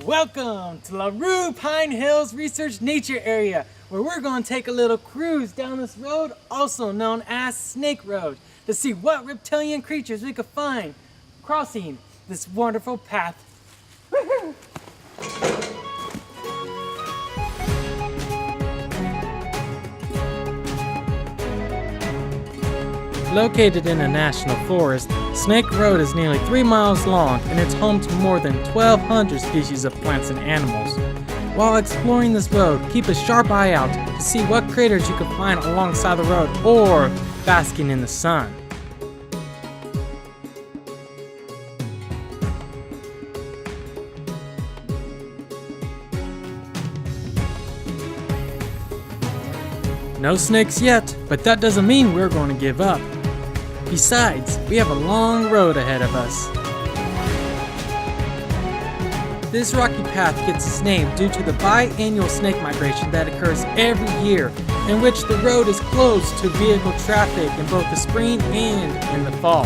Welcome to LaRue Pine Hills Research Nature Area, where we're going to take a little cruise down this road, also known as Snake Road, to see what reptilian creatures we could find crossing this wonderful path. Woo-hoo! Located in a national forest, Snake Road is nearly 3 miles long and it's home to more than 1,200 species of plants and animals. While exploring this road, keep a sharp eye out to see what critters you can find alongside the road or basking in the sun. No snakes yet, but that doesn't mean we're going to give up. Besides, we have a long road ahead of us. This rocky path gets its name due to the biannual snake migration that occurs every year, in which the road is closed to vehicle traffic in both the spring and in the fall.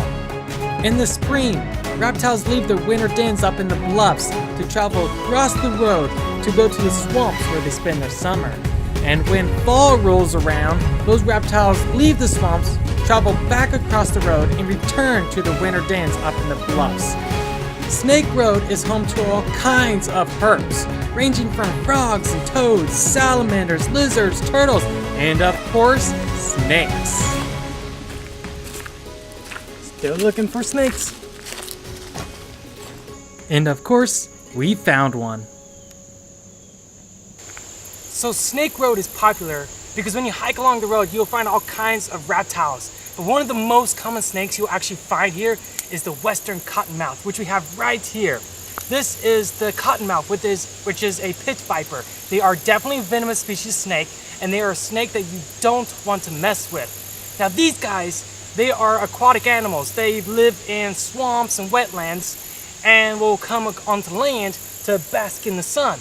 In the spring, reptiles leave their winter dens up in the bluffs to travel across the road to go to the swamps where they spend their summer. And when fall rolls around, those reptiles leave the swamps, travel back across the road, and return to their winter dens up in the bluffs. Snake Road is home to all kinds of herps, ranging from frogs and toads, salamanders, lizards, turtles, and of course, snakes. Still looking for snakes. And of course, we found one. So Snake Road is popular because when you hike along the road, you'll find all kinds of reptiles. But one of the most common snakes you'll actually find here is the western cottonmouth, which we have right here. This is the cottonmouth, which is a pit viper. They are definitely a venomous species snake, and they are a snake that you don't want to mess with. Now these guys, they are aquatic animals. They live in swamps and wetlands and will come onto land to bask in the sun.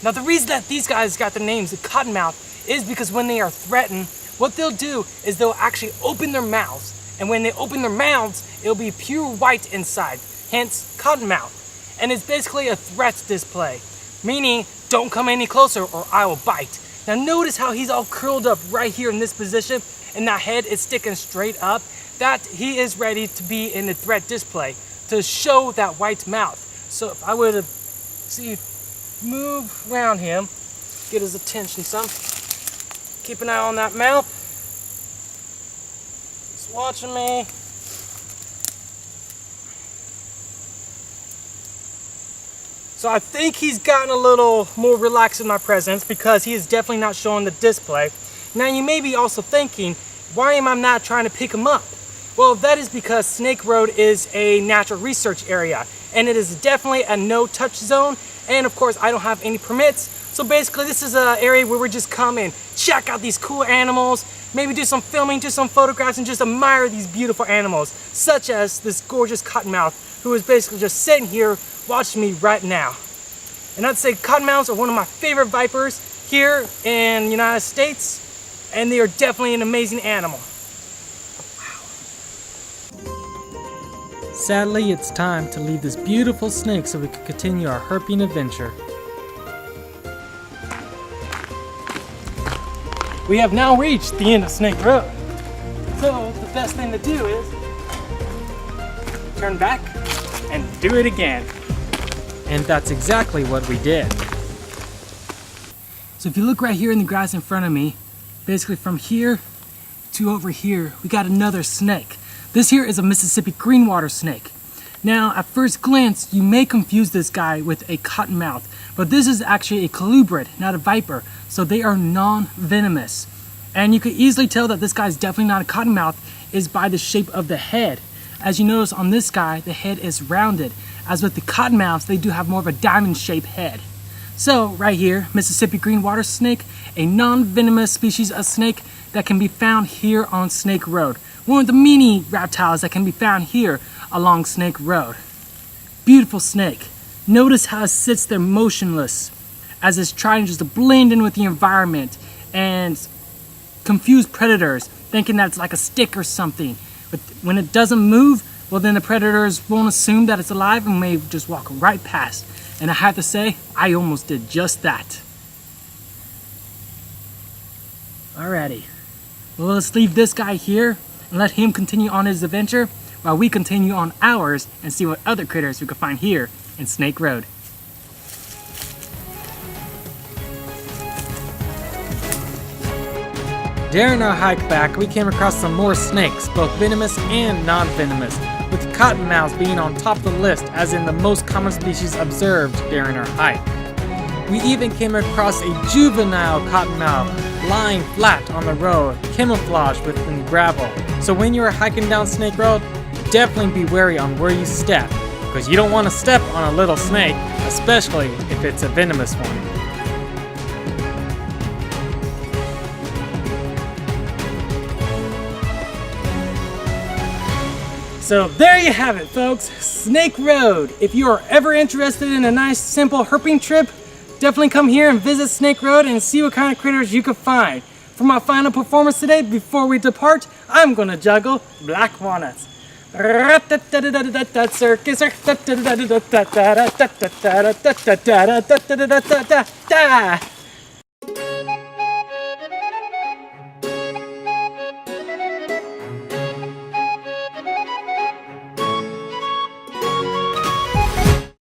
Now the reason that these guys got the names of cottonmouth is because when they are threatened, what they'll do is they'll actually open their mouths. And when they open their mouths, it'll be pure white inside, hence cottonmouth. And it's basically a threat display, meaning don't come any closer or I will bite. Now notice how he's all curled up right here in this position and that head is sticking straight up. That he is ready to be in the threat display to show that white mouth. So if I were to move around him, get his attention some. Keep an eye on that mouth. He's watching me. So I think he's gotten a little more relaxed in my presence because he is definitely not showing the display. Now you may be also thinking, why am I not trying to pick him up? Well, that is because Snake Road is a natural research area and it is definitely a no-touch zone. And of course, I don't have any permits. So basically, this is an area where we just come and check out these cool animals, maybe do some filming, do some photographs, and just admire these beautiful animals, such as this gorgeous cottonmouth, who is basically just sitting here watching me right now. And I'd say cottonmouths are one of my favorite vipers here in the United States, and they are definitely an amazing animal. Sadly, it's time to leave this beautiful snake so we can continue our herping adventure. We have now reached the end of Snake Road. So the best thing to do is turn back and do it again. And that's exactly what we did. So if you look right here in the grass in front of me, basically from here to over here, we got another snake. This here is a Mississippi green water snake. Now, at first glance, you may confuse this guy with a cottonmouth, but this is actually a colubrid, not a viper, so they are non-venomous. And you could easily tell that this guy is definitely not a cottonmouth is by the shape of the head. As you notice on this guy, the head is rounded, as with the cottonmouths, they do have more of a diamond-shaped head. So, right here, Mississippi green water snake, a non-venomous species of snake that can be found here on Snake Road. One of the many reptiles that can be found here along Snake Road. Beautiful snake. Notice how it sits there motionless as it's trying just to blend in with the environment and confuse predators, thinking that it's like a stick or something. But when it doesn't move, well then the predators won't assume that it's alive and may just walk right past. And I have to say, I almost did just that. Alrighty, well, let's leave this guy here and let him continue on his adventure while we continue on ours and see what other critters we can find here in Snake Road. During our hike back, we came across some more snakes, both venomous and non-venomous, with cottonmouths being on top of the list as in the most common species observed during our hike. We even came across a juvenile cottonmouth lying flat on the road, camouflaged within gravel. So when you are hiking down Snake Road, definitely be wary on where you step, because you don't want to step on a little snake, especially if it's a venomous one. So there you have it, folks, Snake Road. If you are ever interested in a nice, simple herping trip, definitely come here and visit Snake Road and see what kind of critters you can find. For my final performance today, before we depart, I'm gonna juggle black walnuts. Circus.